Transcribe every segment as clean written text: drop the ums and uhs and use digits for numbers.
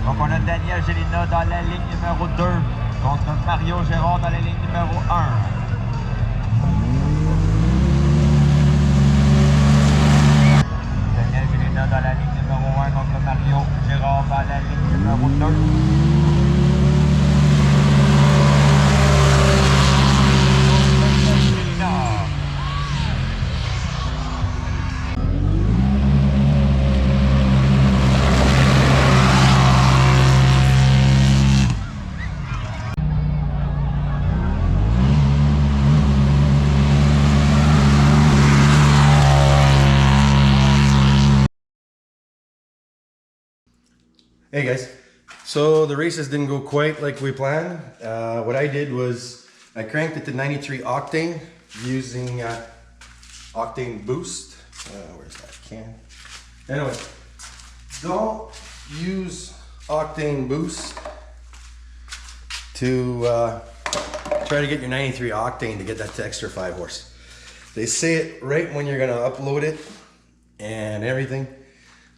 Donc on a Daniel Gélina dans la ligne numéro 2 contre Mario Gérard dans la ligne numéro 1. Daniel Gélina dans la ligne numéro 1 contre Mario Gérard dans la ligne numéro 2. Hey guys, so the races didn't go quite like we planned. What I did was I cranked it to 93 octane using octane boost. Where's that can? Anyway, don't use octane boost to try to get your 93 octane to get that to extra 5 horse. They say it right when you're gonna upload it and everything.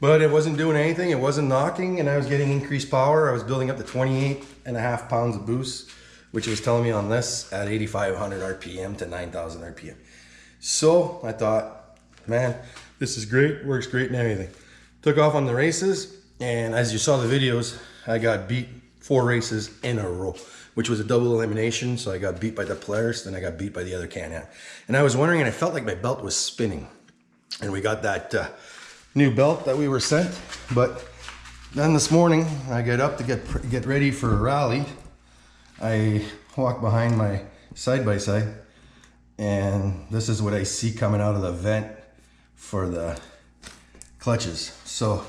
But it wasn't doing anything, it wasn't knocking, and I was getting increased power. I was building up to 28.5 pounds of boost, which was telling me on this at 8,500 RPM to 9,000 RPM. So I thought, man, this is great, works great and everything. Took off on the races, and as you saw the videos, I got beat 4 races in a row, which was a double elimination. So I got beat by the Polaris, then I got beat by the other Can-Am. And I was wondering, and I felt like my belt was spinning. And we got that new belt that we were sent, but then this morning I get up to get ready for a rally. I walk behind my side-by-side and this is what I see coming out of the vent for the clutches. So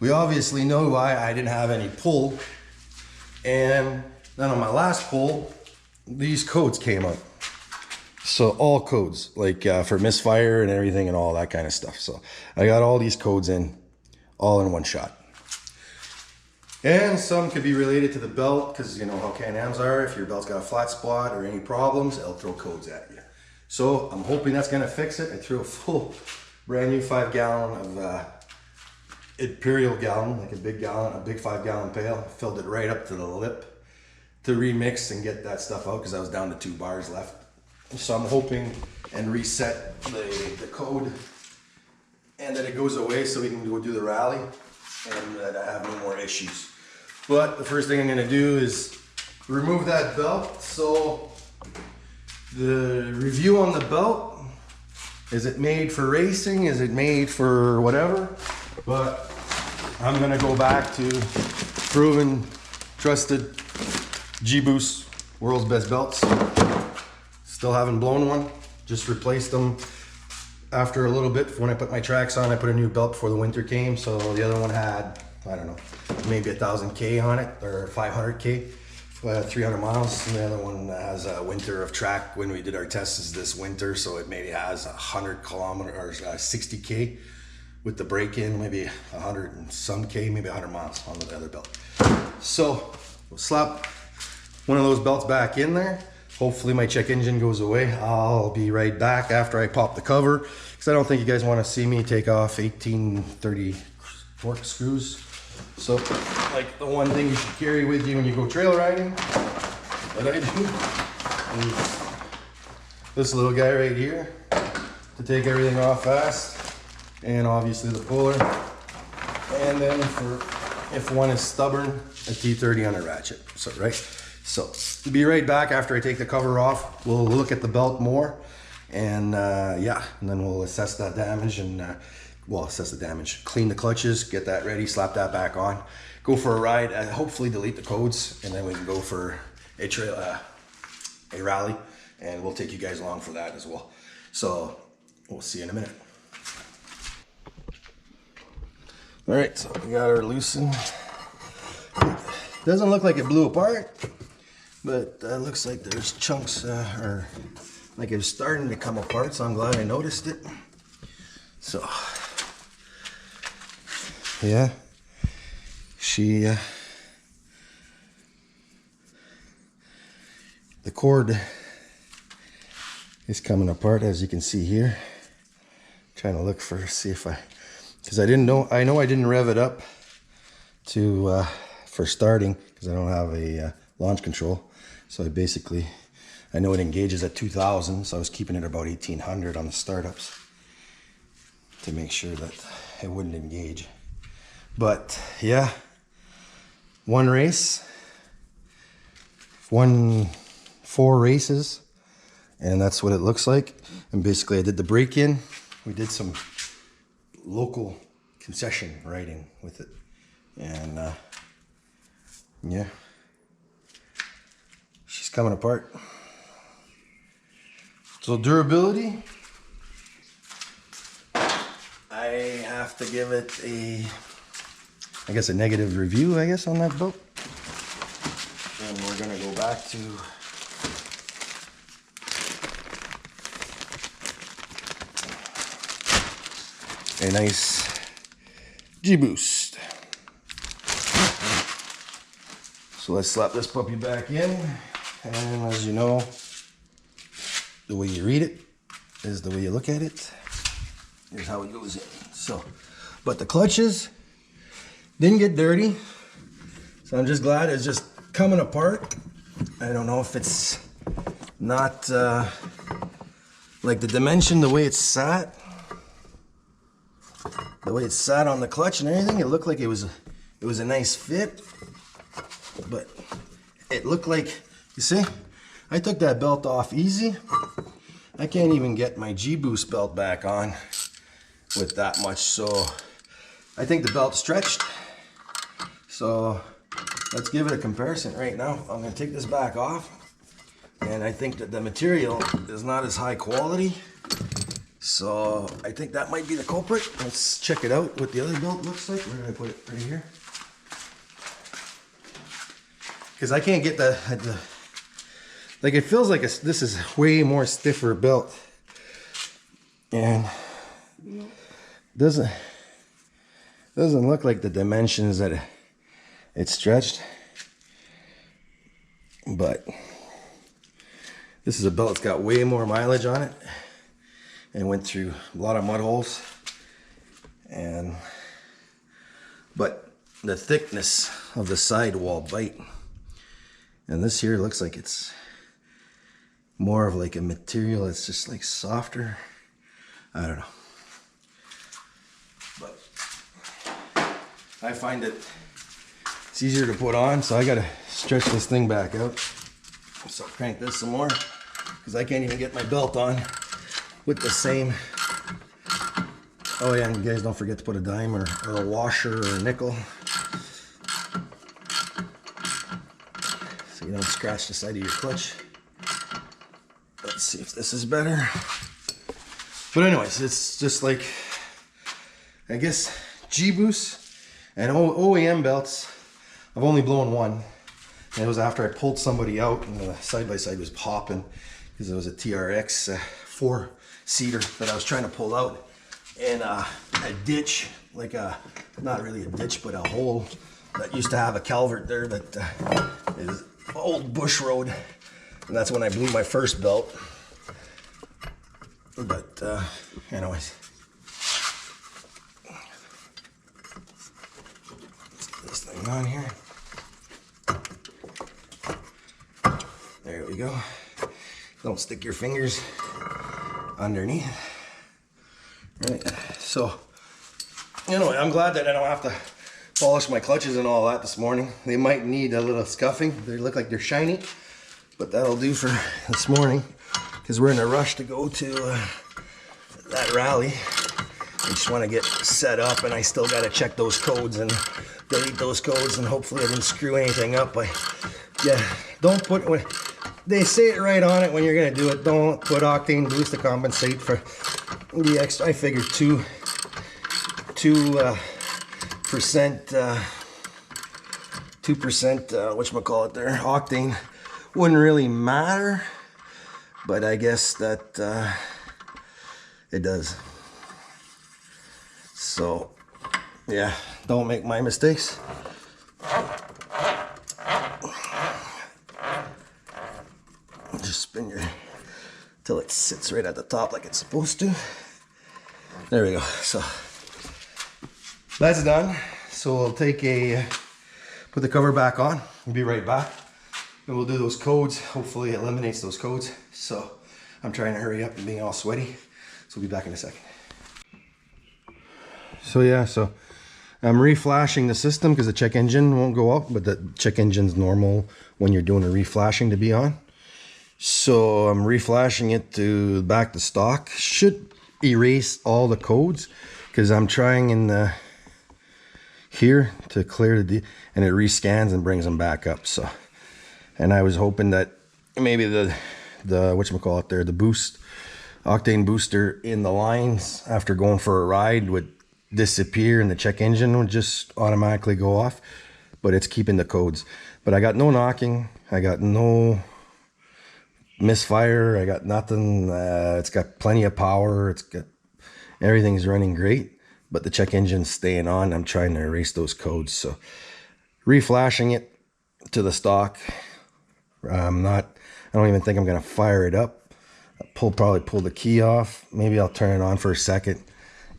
we obviously know why I didn't have any pull, and then on my last pull these codes came up. So all codes, like for misfire and everything and all that kind of stuff. So I got all these codes all in one shot. And some could be related to the belt, because you know how Can-Ams are. If your belt's got a flat spot or any problems, it'll throw codes at you. So I'm hoping that's gonna fix it. I threw a full brand new 5 gallon of Imperial gallon, like a big 5 gallon pail. Filled it right up to the lip to remix and get that stuff out, because I was down to 2 bars left. So I'm hoping and reset the code and that it goes away so we can go do the rally and that I have no more issues. But the first thing I'm going to do is remove that belt. So the review on the belt, is it made for racing? Is it made for whatever? But I'm going to go back to proven, trusted G-Boost, world's best belts. Still haven't blown one, just replaced them after a little bit. When I put my tracks on, I put a new belt before the winter came. So the other one had, I don't know, maybe 1,000 K on it, or 500 K, 300 miles. And the other one has a winter of track when we did our tests this winter. So it maybe has 100 kilometers or 60 K with the break-in, maybe 100 and some K, maybe 100 miles on the other belt. So we'll slap one of those belts back in there. Hopefully my check engine goes away. I'll be right back after I pop the cover, because I don't think you guys want to see me take off 1830 torque screws. So like the one thing you should carry with you when you go trail riding, what I do is this little guy right here to take everything off fast, and obviously the puller, and then for if one is stubborn, a T30 on a ratchet. So So to be right back after I take the cover off. We'll look at the belt more, and yeah, and then we'll assess that damage and assess the damage, clean the clutches, get that ready, slap that back on, go for a ride, hopefully delete the codes, and then we can go for a rally, and we'll take you guys along for that as well. So we'll see you in a minute. All right, so we got our loosened. Doesn't look like it blew apart, but looks like there's chunks or like it was starting to come apart, so I'm glad I noticed it. So yeah, the cord is coming apart, as you can see here. Trying to look for, see if because I know I didn't rev it up to for starting because I don't have a launch control. So I know it engages at 2000, so I was keeping it about 1800 on the startups to make sure that it wouldn't engage. But yeah, one race, 4 races, and that's what it looks like. And basically I did the break-in. We did some local concession riding with it, and yeah, she's coming apart. So durability, I have to give it a negative review, on that boat. And we're gonna go back to a nice G-boost. So let's slap this puppy back in, and as you know, the way you read it is the way you look at it. Here's how it goes in. So, but the clutches didn't get dirty, so I'm just glad it's just coming apart. I don't know if it's not like the dimension, the way it's sat on the clutch and everything. It looked like it was a nice fit, but it looked like, you see, I took that belt off easy. I can't even get my G-Boost belt back on with that much, so I think the belt stretched. So let's give it a comparison right now. I'm gonna take this back off, and I think that the material is not as high quality, so I think that might be the culprit. Let's check it out, what the other belt looks like. Where did I put it? Right here. Because I can't get the like, it feels like this is way more stiffer belt, and doesn't look like the dimensions that it stretched. But this is a belt that's got way more mileage on it and went through a lot of mud holes, but the thickness of the sidewall bite, and this here looks like it's more of like a material that's just like softer. I don't know, but I find it it's easier to put on, so I gotta stretch this thing back out. So I'll crank this some more because I can't even get my belt on with the same. Oh yeah, and you guys don't forget to put a dime or a washer or a nickel so you don't scratch the side of your clutch. Let's see if this is better. But anyways, it's just like, I guess G-Boost and OEM belts, I've only blown one. And it was after I pulled somebody out and the side-by-side was popping because it was a TRX 4-seater that I was trying to pull out in a ditch, like not really a ditch, but a hole that used to have a culvert there that is old bush road. And that's when I blew my first belt. But anyways, let's get this thing on here. There we go. Don't stick your fingers underneath. Right. So anyway, I'm glad that I don't have to polish my clutches and all that this morning. They might need a little scuffing. They look like they're shiny, but that'll do for this morning because we're in a rush to go to that rally. I just want to get set up, and I still got to check those codes and delete those codes, and hopefully I didn't screw anything up. Yeah, don't put, when they say it right on it when you're gonna do it, don't put octane boost to compensate for the extra. I figured 2% whatchamacallit there, octane wouldn't really matter, but I guess that it does. So yeah, don't make my mistakes. Just spin your till it sits right at the top like it's supposed to. There we go. So that's done. So we'll take a put the cover back on. We'll be right back. And we'll do those codes. Hopefully it eliminates those codes. So I'm trying to hurry up and being all sweaty. So we'll be back in a second. So yeah, so I'm reflashing the system because the check engine won't go up, but the check engine's normal when you're doing a reflashing to be on. So I'm reflashing it to back to stock. Should erase all the codes because I'm trying in the here to clear the and it rescans and brings them back up. So, and I was hoping that maybe the whatchamacallit there, the boost octane booster in the lines after going for a ride would disappear and the check engine would just automatically go off, but it's keeping the codes. But I got no knocking, I got no misfire, I got nothing. It's got plenty of power, it's got everything's running great, but the check engine's staying on. I'm trying to erase those codes, so reflashing it to the stock. I don't even think I'm gonna fire it up. Probably pull the key off, maybe I'll turn it on for a second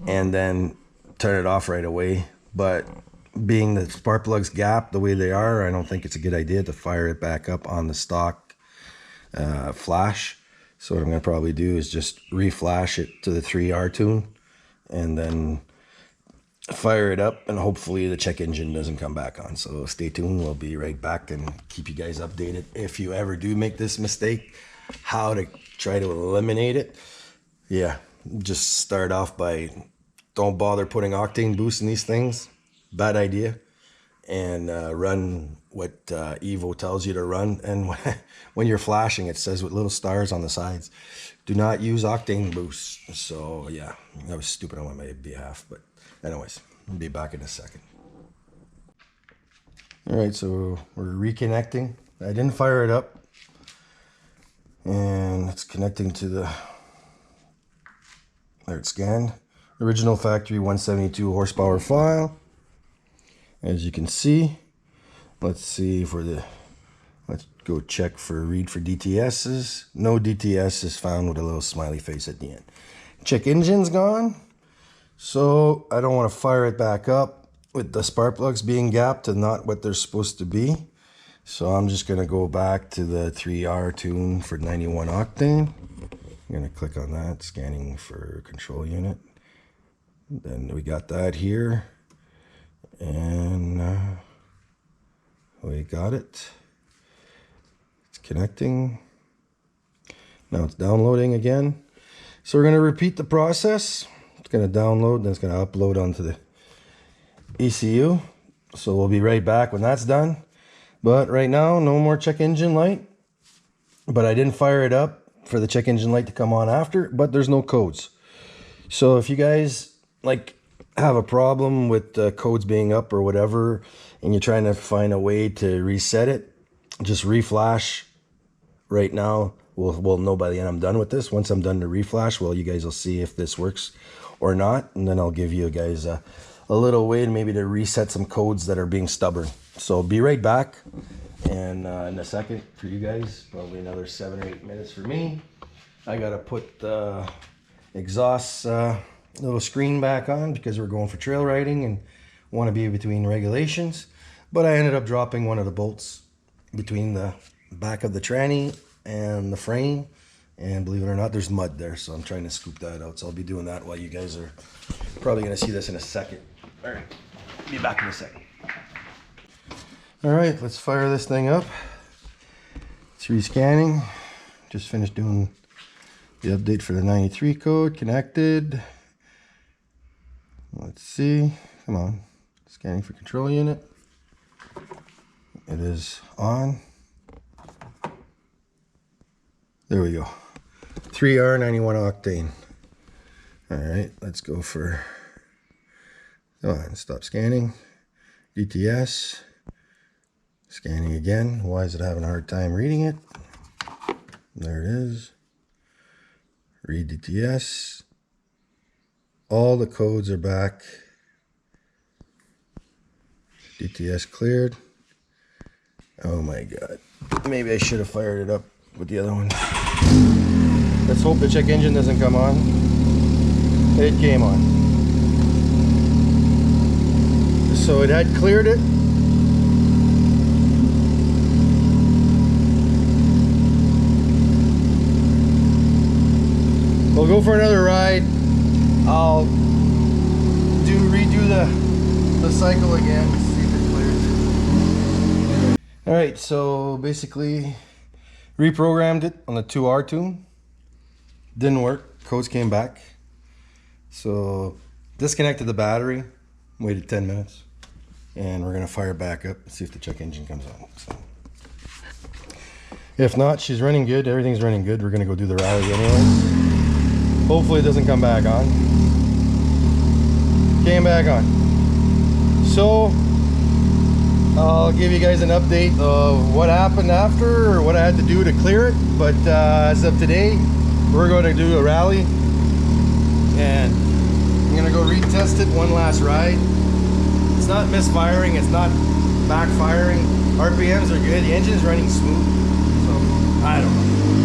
and then turn it off right away. But being the spark plugs gap the way they are, I don't think it's a good idea to fire it back up on the stock flash. So what I'm going to probably do is just reflash it to the 3R tune and then fire it up, and hopefully the check engine doesn't come back on. So stay tuned, we'll be right back and keep you guys updated if you ever do make this mistake, how to try to eliminate it. Yeah, just start off by don't bother putting octane boost in these things, bad idea, and run what Evo tells you to run. And when you're flashing, it says with little stars on the sides, do not use octane boost. So yeah, that was stupid on my behalf, but anyways, I'll be back in a second. All right, so we're reconnecting. I didn't fire it up, and it's connecting to the, there it's scanned. Original factory 172 horsepower file. As you can see, let's see for the, let's go check for read for DTSs. No DTS is found with a little smiley face at the end. Check engine's gone, so I don't want to fire it back up with the spark plugs being gapped to not what they're supposed to be. So I'm just going to go back to the 3R tune for 91 octane. I'm going to click on that, scanning for control unit. Then we got that here. And we got it. It's connecting. Now it's downloading again. So we're going to repeat the process. It's going to download, then it's going to upload onto the ECU. So we'll be right back when that's done. But right now, no more check engine light. But I didn't fire it up for the check engine light to come on after, but there's no codes. So if you guys like have a problem with codes being up or whatever, and you're trying to find a way to reset it, just reflash right now. We'll know by the end I'm done with this. Once I'm done to reflash, well, you guys will see if this works or not, and then I'll give you guys a little way maybe to reset some codes that are being stubborn. So be right back, and in a second for you guys, probably another 7 or 8 minutes for me. I gotta put the exhaust little screen back on because we're going for trail riding and want to be between regulations. But I ended up dropping one of the bolts between the back of the tranny and the frame, and believe it or not, there's mud there, so I'm trying to scoop that out. So I'll be doing that while you guys are probably going to see this in a second. All right, be back in a second. All right, let's fire this thing up. It's rescanning. Just finished doing the update for the 93 code. Connected. Let's see, come on, scanning for control unit. It is on. There we go, 3R 91 octane. All right, let's go for, come on, stop scanning. DTS, scanning again. Why is it having a hard time reading it? There it is, read DTS. All the codes are back. DTS cleared. Oh my God. Maybe I should have fired it up with the other one. Let's hope the check engine doesn't come on. It came on. So it had cleared it. go for another ride. I'll redo the cycle again, see if it clears. All right, so basically reprogrammed it on the 2R tune. Didn't work, codes came back. So disconnected the battery, waited 10 minutes, and we're gonna fire back up and see if the check engine comes on. So if not, she's running good, everything's running good. We're gonna go do the rally anyway. Hopefully it doesn't come back on. Came back on. So I'll give you guys an update of what happened after, or what I had to do to clear it. But as of today, we're going to do a rally, and I'm gonna go retest it one last ride. It's not misfiring, it's not backfiring. RPMs are good, the engine's running smooth. So I don't know.